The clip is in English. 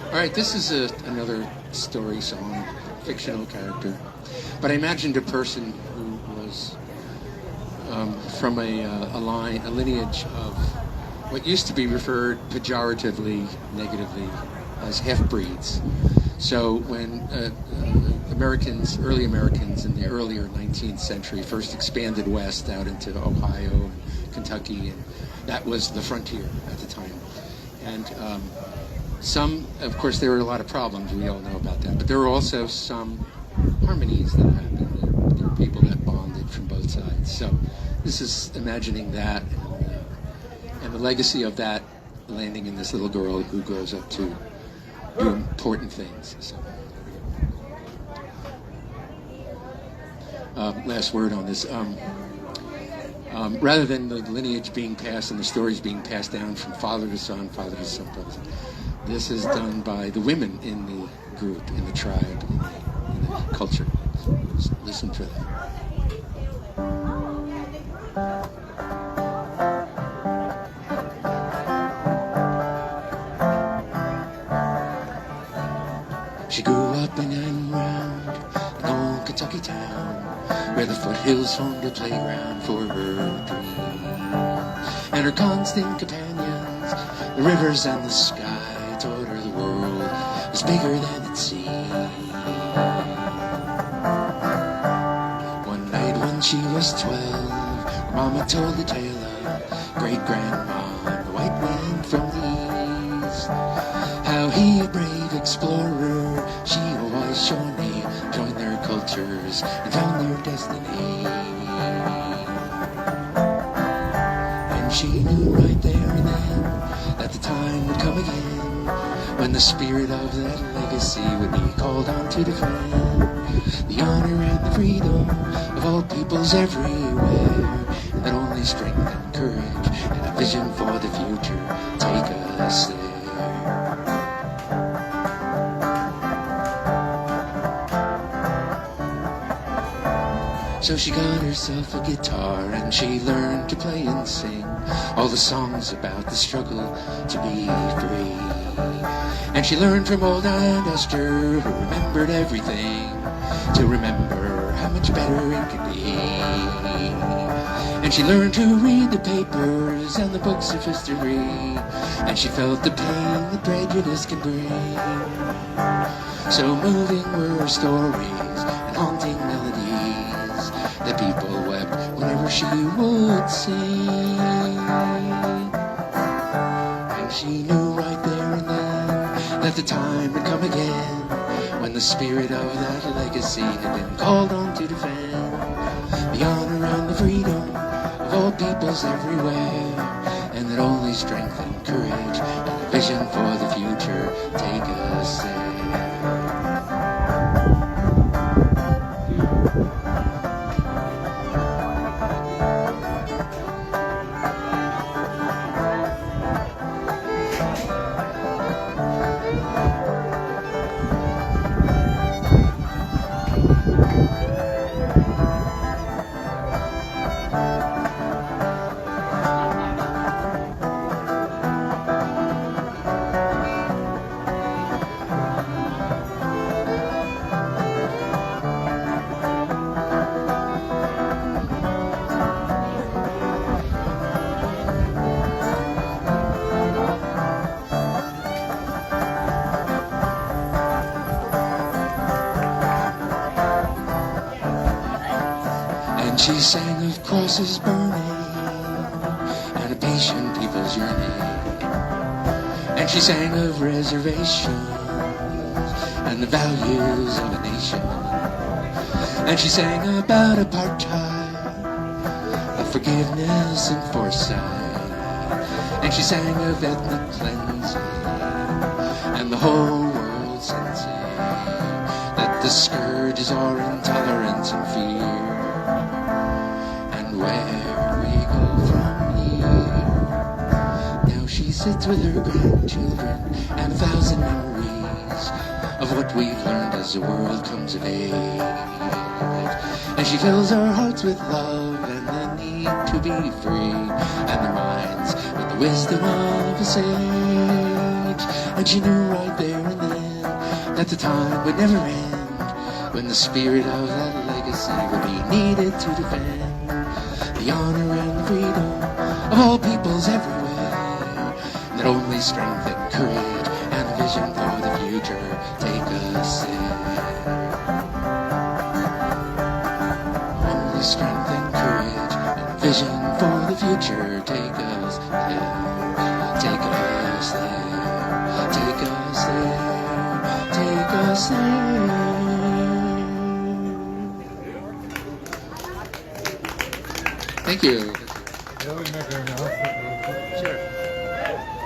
All right, this is another story song, fictional character. But I imagined a person who was from a lineage of what used to be referred pejoratively, negatively, as half-breeds. So when early Americans in the earlier 19th century first expanded west out into Ohio and Kentucky, and that was the frontier at the time. And of course, there were a lot of problems, we all know about that, but there were also some harmonies that happened. There were people that bonded from both sides. So this is imagining that and the legacy of that landing in this little girl who grows up to do important things. So, last word on this. Rather than the lineage being passed and the stories being passed down from father to son, this is done by the women in the group, in the tribe, in the culture. So listen to that. She grew up in and around an old Kentucky town where the foothills formed a playground for her dreams. And her constant companions, the rivers and the sky, taught her the world was bigger than it seemed. One night when she was 12, her mama told the tale of great-grandma and the white man from the east. How he, a brave explorer, she a wise Shawnee, joined their cultures and found their destiny. And she knew right there and then that the time would come again when the spirit of that legacy would be called on to defend the honor and the freedom of all peoples everywhere, and that only strength and courage and a vision for the future take us there. So she got herself a guitar and she learned to play and sing all the songs about the struggle to be free. And she learned from old Aunt Esther, who remembered everything, to remember how much better it could be. And she learned to read the papers and the books of history, and she felt the pain that prejudice can bring. So moving were her stories and haunting melodies. The people wept whenever she would sing. And she knew right there and then that the time would come again when the spirit of that legacy had been called on to defend the honor and the freedom of all peoples everywhere, and that only strength and courage and a vision for the future take us there. She sang of crosses burning and a patient people's yearning. And she sang of reservations and the values of a nation. And she sang about apartheid, of forgiveness and foresight. And she sang of ethnic cleansing and the whole world sensing that the scourges are intolerance and fear. Where we go from here. Now she sits with her grandchildren and 1,000 memories of what we've learned as the world comes of age. And she fills our hearts with love and the need to be free, and their minds with the wisdom of a sage. And she knew right there and then that the time would never end, when the spirit of that legacy would be needed to defend the honor and the freedom of all peoples everywhere, and that only strength and courage and a vision for the future take us there. Only strength and courage and a vision for the future take us there. Take us there. Take us there. Take us there. Thank you. Yeah, we make an announcement. Sure.